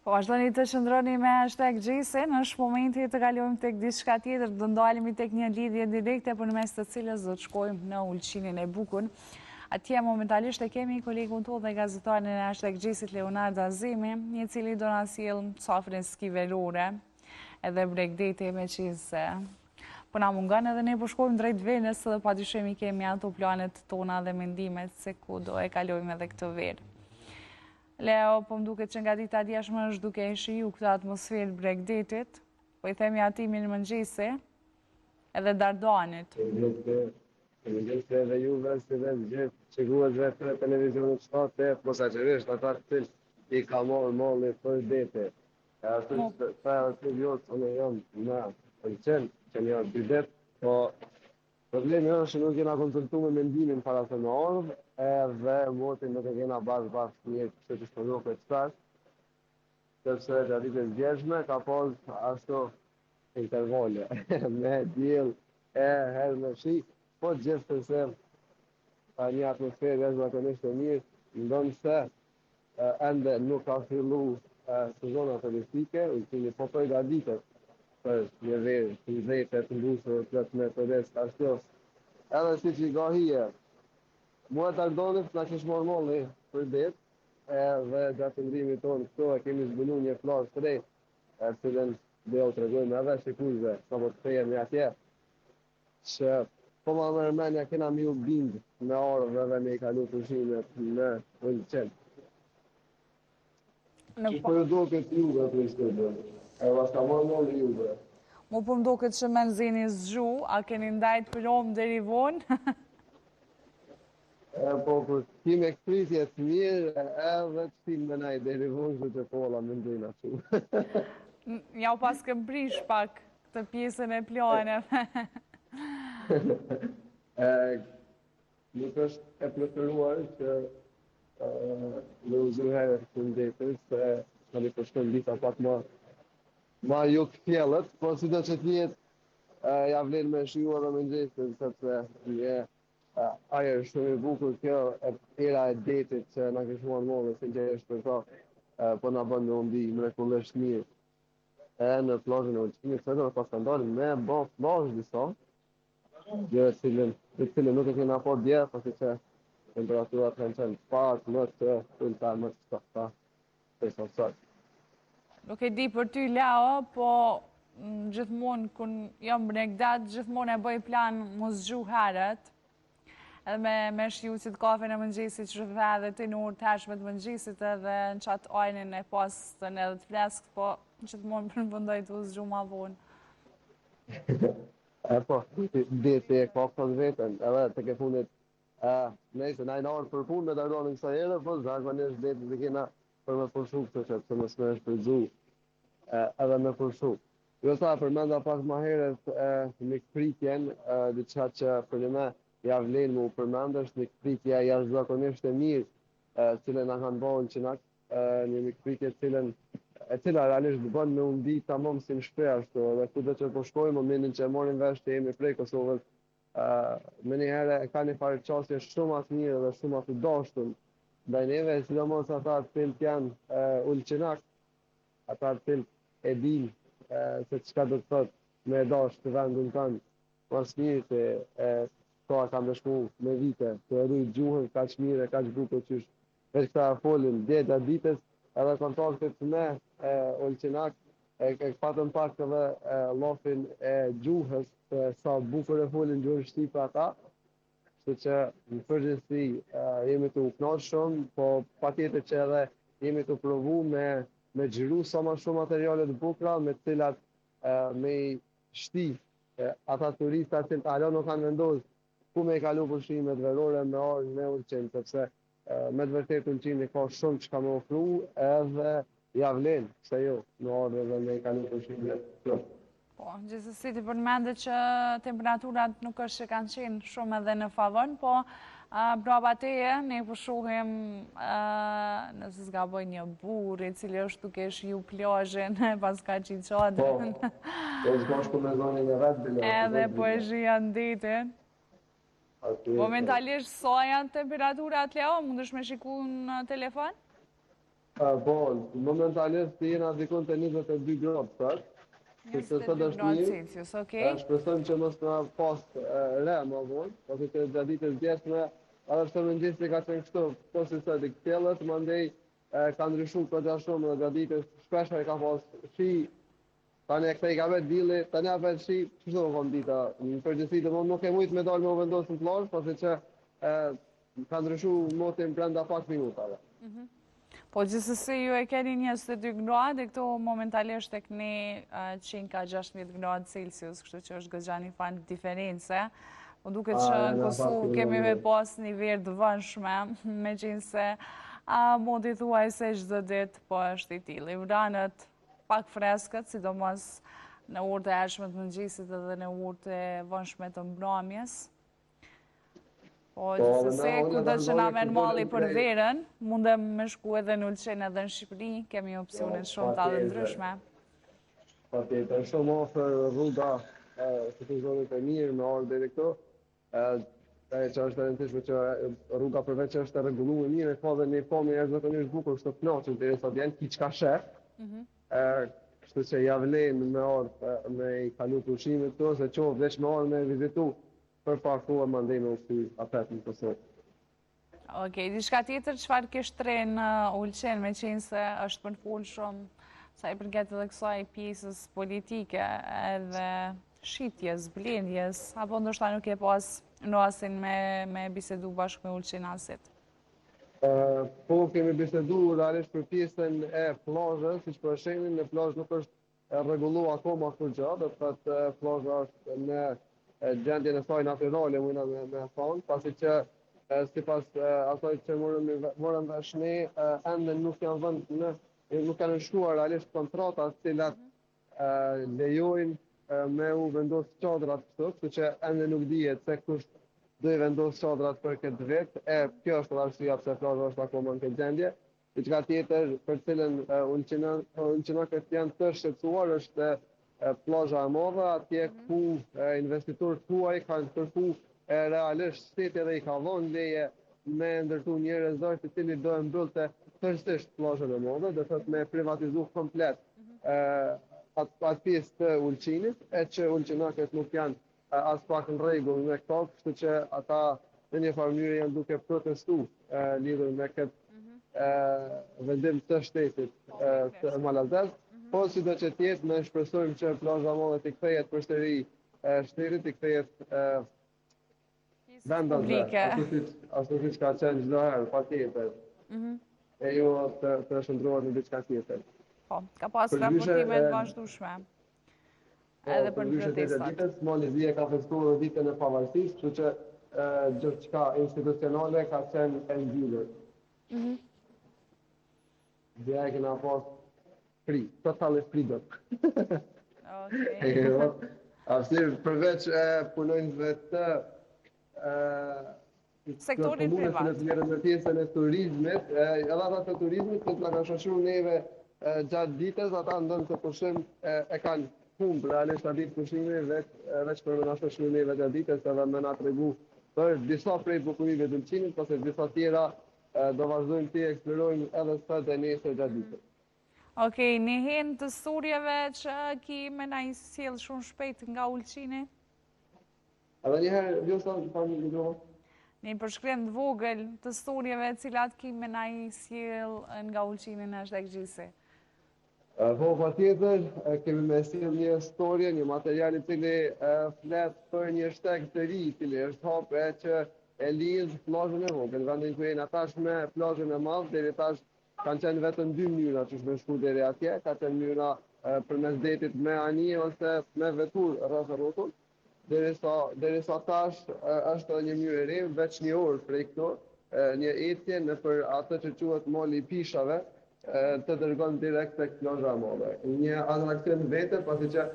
Po, vazhdoni të qëndroni me #Gjisin, është momenti të kalojmë tek diçka tjetër, do ndalemi tek një lidhje direkte për në mes të cilës do të shkojmë në Ulqinin e Bukun. Atje momentalisht e kemi kolegun tonë dhe gazetarin e #Gjisit Leonard Azimi, i cili do na sjellë ca freski verore edhe Bregdeti me qise. Po na mungon edhe ne po shkojmë drejt Venës dhe padyshim i kemi ato planet tona dhe mendimet se ku do e kalojmë edhe këtë verë. Leo, po më duket që nga dita djeshme është duke e shiju këtë atmosferë Bregdetit, po i themi atimin mëngjesi edhe Dardanit. Mëngjesi edhe juve, si dhe gjithë qiguesve të televizionit shtate, posaçërisht ata të i ka marrë malli për dete. Ashtu që të vjotë që ne jam në pëlqen që një dy det, po problemi është që nuk jena konsultu me mendimin para se në ardhë, edhe motin nuk e kena bashkë një që të shpëndohë këtë qëtash, sepse të ditës djeshme ka pas ashtu intervale me djel e herë me shi, po gjithë përse një atmosferë e zakonisht e mirë, ndonë se ende nuk ka fillu sezona turistike, Ulqini po përgatitet për një verë të dhejtë të ndusër të me përdes ashtu. Edhe si që i ka hije, mua të Dardanit nga që shmorë molli për det, dhe gjatë ndrimit tonë këto e kemi zbulu një flasë të rejtë, cilën dhe o të regojmë edhe shikuzve, sa po të fejemi atje, që po ma mërmenja kena mi u bindë me ardhë dhe me i kalu pushimet në Ulqin. Që për do këtë juve për ishte, e vas ka marrë molli juve. Mu për më do këtë që me nëzini zgju, a keni ndajt për omë deri vonë? Po, për ti me këpritje të mirë, edhe të tim me najt deri vonë që të pola me ndojnë ashtu. Ja u pas këm prish pak këtë pjesën e planeve. Nuk është e preferuar që me uzuherë të ndetës, se në një përshkën dita pak ma ju këtjelët, po si do që t'jetë javlen me shiua dhe me nxesën, sepse një ajer shumë i bukur kjo era e detit që nga këshmuar mëllë, se që është për ta, po nga bëndë në undi mrekullisht mirë. Në plazhën e Ulqinit, se dhe pas të ndalim me bo plazh disa, dhe cilën nuk e kena po dje, pasi që temperaturat kanë qenë pak, më të ullëta, më të stafta, të sasaj. Nuk e di për ty, Leo, po gjithmonë, kun jam Bregdet, gjithmonë e bëj plan mos zgju herët, edhe me shiu si të kafe në mëngjesit që rrëthe edhe të në urë të hershme të mëngjesit edhe në qatë ajnin e pastën edhe të fleskët, po gjithmonë përmbëndoj të zgju ma vonë. Po, deti e ka këtë vetën, edhe të ke funit, nejse, na i narë për punë me Dardanin kësa herë, po zakonisht deti të kena për me përshu këtë që të më sme është përgju, edhe me përshu. Jo ta përmenda pak ma herët një këpritjen, diçka që për një me javlen mu përmenda është një këpritja jashtë zakonisht e mirë, cilën a kanë bëhën që nak, një këpritje e cila realisht bënë me undi të amëm si në shpre ashtu, dhe ku dhe që po shkojmë, momentin që morin vesh të jemi prej Kosovës, me një herë e ka një farë qasje shumë atë mirë dhe shumë atë dashtun, dhe neve, sidomos ata të cilë t'janë ulqinak, ata të cilë e din se qka do të thot me dasht të vendun kanë, mas mirë të ka kam dëshmu me vite, të rrujt gjuhën, ka që mire, ka që buko qysh, veç këta folin djeta ditës, edhe kontaktet me Ulqinak, e patën pak edhe lofin e gjuhës, sa bukur e folin gjuhën shqipe ata, që që në përgjithësi jemi të uknarë shumë, po patjetër që edhe jemi të provu me gjëru sa ma shumë materialet bukra, me cilat me shti ata turistat që alo nuk kanë vendosë ku me i kalu pushimet verore me arë në Ulqin, sepse me të vërtet Ulqini ka shumë që ka me ofru edhe javlen, se jo, në arë dhe me i kalu pushimet. Po, gjithësësi të përmende që temperaturat nuk është që kanë qenë shumë edhe në favën, po brava teje, ne përshuhim nëse s'ka bëj një burë, i cili është duke shiu plazhin, pas ka qitë qadrën. Po, s'ka shku me zonin e vetë bila. Edhe po e shian ditin. Momentalisht, sa janë temperaturat, Leo? Mund është me shiku në telefon? Po, momentalisht jena dikon të 22 gradë sot, sepse sot 22 është gradë mirë. Celsius, okej. Shpresojmë që mos na pas re më vonë, pasi që gjatë ditës djeshme, edhe pse mëngjesi ka qenë kështu, po si sot i ktjellët, mandej ka ndryshuar goxha shumë dhe gjatë ditës shpesh ka pas shi, tani e kthej ka vetë dilli, tani ka vetë shi, kështu von dita. Në përgjithësi domosdoshmë nuk e mujt me dalë me u vendosur në plazh, pasi që ka ndryshuar motin brenda pak minutave. Po gjithsesi ju e keni 22 gradë, e këto momentalisht e keni 116 gradë Celsius, kështu që është goxha një fan diferencë. Po duket që në Kosovë kemi me pas një verë të vëndshme, me qenë se modi thuaj se çdo ditë po është i tillë. Vranët pak freskët, sidomos në orët e hershme të mëngjesit edhe në orët e vëndshme të mbrëmjes. Po, gjithsesi, kudo që na merr malli për verën, mundem me shku edhe në Ulqen edhe në Shqipëri, kemi opsione shumë të ndryshme. Patjetër, shumë ofër rruga sezonit e mirë me orë deri këtu. Që është e rëndësishme që rruga përveç që është e rregulluar mirë, ka dhe një pamje jashtëzakonisht bukur, kështu kënaqur derisa të janë kiç ka sheh. Kështu që ja vlen me orë me i kalu pushimet këtu, se qoftë veç me orë me vizitu për parkuar mandej me ushtu apet në Kosovë. Okej, diçka tjetër çfarë ke shtren në Ulqen, me qenë se është përful shumë sa i përket edhe kësaj pjesës politike edhe shitjes, blendjes, apo ndoshta nuk e pas nosin me bisedu bashkë me Ulqenasit? Po, kemi bisedu realisht për pjesën e plazhës, siç po e shehni, në plazh nuk është rregulluar akoma kur gjë, do të thotë plazha është në gjendjen e saj natyrale, mujna me thonë, pasi që sipas asaj që morëm vesh ne, ende nuk kanë shkruar realisht kontrata të cilat lejojnë me u vendos çadrat këtu, kështu që ende nuk dihet se kush do i vendos çadrat për këtë vit. Kjo është arsyeja pse plazha është akoma në këtë gjendje. Diçka tjetër për cilën ulqenakët janë të shqetësuar është plazha e madhe, atje ku investitorët tuaj kanë kërku realisht shteti dhe i ka dhënë leje me ndërtu një rezervë të cili do e mbyllte tërësisht plazhën e madhe, do thotë me privatizu komplet atë pjesë të Ulqinit, e që ulqenakët nuk janë as pak në rregull me këto, kështu që ata në një farë mënyrë janë duke protestuar lidhur me këtë vendim të shtetit të malazes. Po si do që tjetë, ne shpresojmë që plazha e madhe të kthehet përsëri shtetit, të kthehet vendasve, ashtu siç ka qenë çdo herë, patjetër. E jo të shndrohet në diçka tjetër. Po, ka pas raportime të vazhdueshme. Edhe për protestat. Ditës, Malizia ka festuar ditën e pavarësisë, kështu që gjithçka institucionale ka qenë e mbyllur. Dhe e kena pas free, totally freedom. Arsye përveç punojnëve të sektorit privat. Në pjesën e turizmit, edhe ata të turizmit, që na kanë shoqëruar neve gjatë ditës, ata ndonë të pushim e kanë humbur realisht atë ditë pushimi veç për na shoqëruar neve gjatë ditës, edhe më na tregu për disa prej bukurive të Ulqinit, pasi disa tjera do vazhdojmë të eksplorojmë edhe sot e nesër gjatë ditës. Okej, një hen të storjeve që ki me na i sjell shumë shpejt nga Ulqini? Edhe njëherë, jo sa të famë një gjohë? Një përshkrim të vogël të storjeve cilat ki me na i sjell nga Ulqini në #gjisi. Po, patjetër, kemi me sjell një storje, një material i cili flet për një shteg të ri, i cili është hapë që e lidh plazhën e vogël, vendin ku jemi tash me plazhën e madh, deri tash kanë qenë vetëm 2 mënyra që shme shku deri atje, ka qenë mënyra përmes detit me anije ose me vetur rreth rrotull, derisa tash është edhe një mënyrë e re, veç një orë prej këto, një etje nëpër atë që quhet mali i pishave, të dërgon direkt tek plazha e madhe. Një atraksion vete, pasi që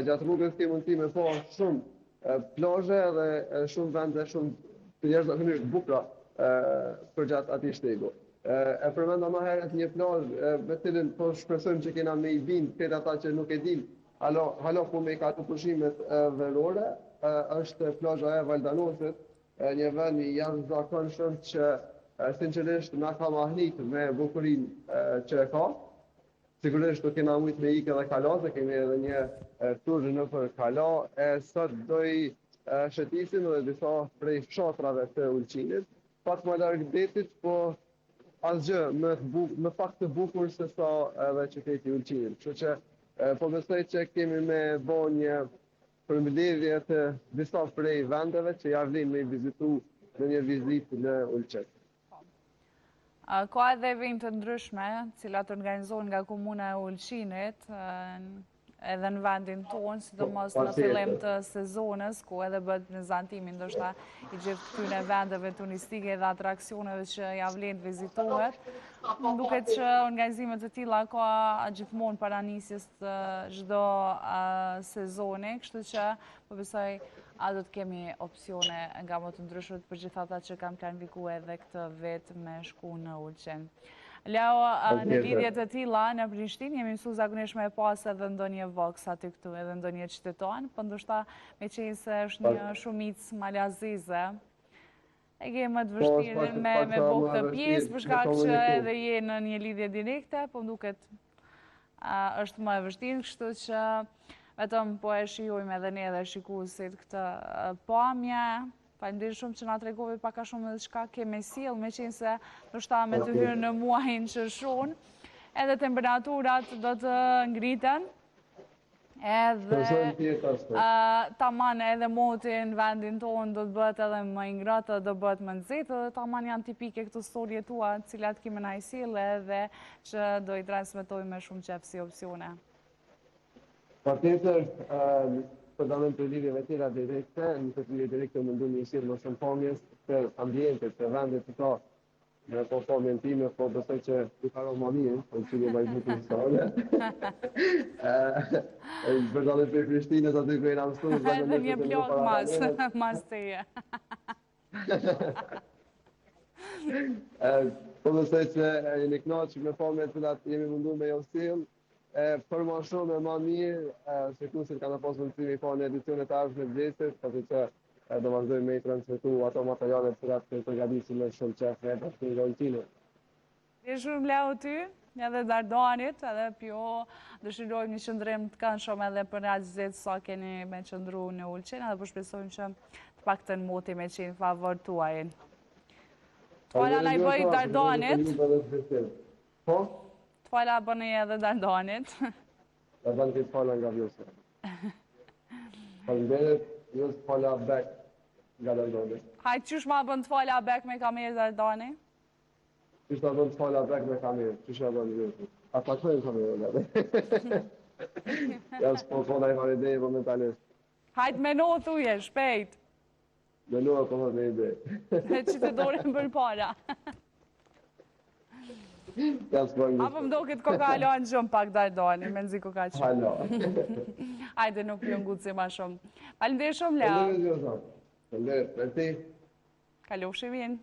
gjatë rrugës ke mundësi me pa shumë plazhe dhe shumë vende shumë të jashtëzakonisht bukura përgjatë atij shtegu. E përmenda më herët një plazh me cilën po shpresojmë që kena me i bind këtë ata që nuk e din, halo ku me i ka të pushimet verore, është plazha e Valdanosit, një vend i jashtëzakonshëm që sinqerisht na ka mahnit me bukurinë që e ka. Sigurisht do kena mujt me ikë edhe kala, se kemi edhe një tur në për kala, sot do i shëtisim edhe disa prej fshatrave të Ulqinit, pak më larg detit, po asgjë më pak të bukur se sa edhe qyteti Ulqinit. Kështu që po besoj që kemi me bo një përmbledhje të disa prej vendeve që ja vlen me i vizitu në një vizitë në Ulqin. Ka edhe evente të ndryshme, cilat organizohen nga komuna e Ulqinit, edhe në vendin tonë, sidomos në fillim të sezonës, ku edhe bëhet prezantimi ndoshta i gjithë këtyre vendeve turistike dhe atraksioneve që ja vlen të vizitohet. Më duket që organizimet të tilla ka gjithmonë para nisjes të çdo sezoni, kështu që po besoj do të kemi opsione nga më të ndryshmet për gjithë ata që kanë planifikuar edhe këtë vit me shku në Ulqin. Leo, në lidhje të tilla në Prishtinë jemi mësuar zakonisht me pas edhe ndonjë voks aty këtu, edhe ndonjë qyteton, po ndoshta me qenë se është një shumicë malazize, e ke më të vështirë me bo këtë pjesë, për shkak që edhe je në një lidhje direkte, po duket është më e vështirë, kështu që vetëm po e shijojmë edhe ne dhe shikuesit këtë pamje. Faleminderit shumë që na tregove pak a shumë edhe çka ke me sjell, me qenë se ndoshta me të hyrë në muajin qershor, edhe temperaturat do të ngriten. Edhe taman edhe moti në vendin tonë do të bëhet edhe më i ngratë, do bëhet më nxehtë, dhe taman janë tipike këto storje tua, të cilat kemi na i sjellë edhe që do i transmetoj me shumë qejf si opsione. Patjetër, përdamen për lidhjeve tjera direkte, në të lidhje direkte më ndu një sjellë më shumë pamjes për ambientet, për vendet të ta, në po pamjen time, po besoj që i karo më mirë, po që një bajtë të nësone. Përdamen për Prishtinës, aty ku e nga mësu, edhe një blok mas të je. Po besoj që jeni knaqë me pamjet të datë jemi mundu me jo sjellë, për ma shumë e ma mirë, se kusit kanë pas mundësimi pa në edicionet të ardhshme të vjesit, pasi që do vazhdojmë me i transmetu ato materialet të ratë të përgatisim me shumë qef me të të Ulqinit. Dhe shumë Leo ty, edhe Dardanit, edhe pjo dëshirojmë një qëndrim të këndshëm edhe për realizit sa keni me qëndru në Ulqin, edhe për shpresojmë që të pak të në moti me qenë favor tuajin. Fala na i bëjt Dardanit. Po? Fala bëni edhe Dardanit. Dardanit i fala nga Vjosa. Faleminderit, Vjosa fala bek nga Dardanit. Hajtë qysh ma bën të fala bek me kamerë Dardani? Qysh ma bën të fala bek me kamerë, qysh ma bën Vjosa. A takojnë kamerë, dhe. Ja s'po kona i marrë ideje momentalisht. Hajtë me no thuje, shpejt. Me no e kona me ideje. E që të dore më bërë para. Apo më do këtë koka halonë shumë pak Dardani, me nëzi koka që. Halo. Hajde nuk ju nguci ma shumë. Faleminderit shumë, Leo. Faleminderit, Vjosa. Faleminderit, me ti. Kalofshi vinë.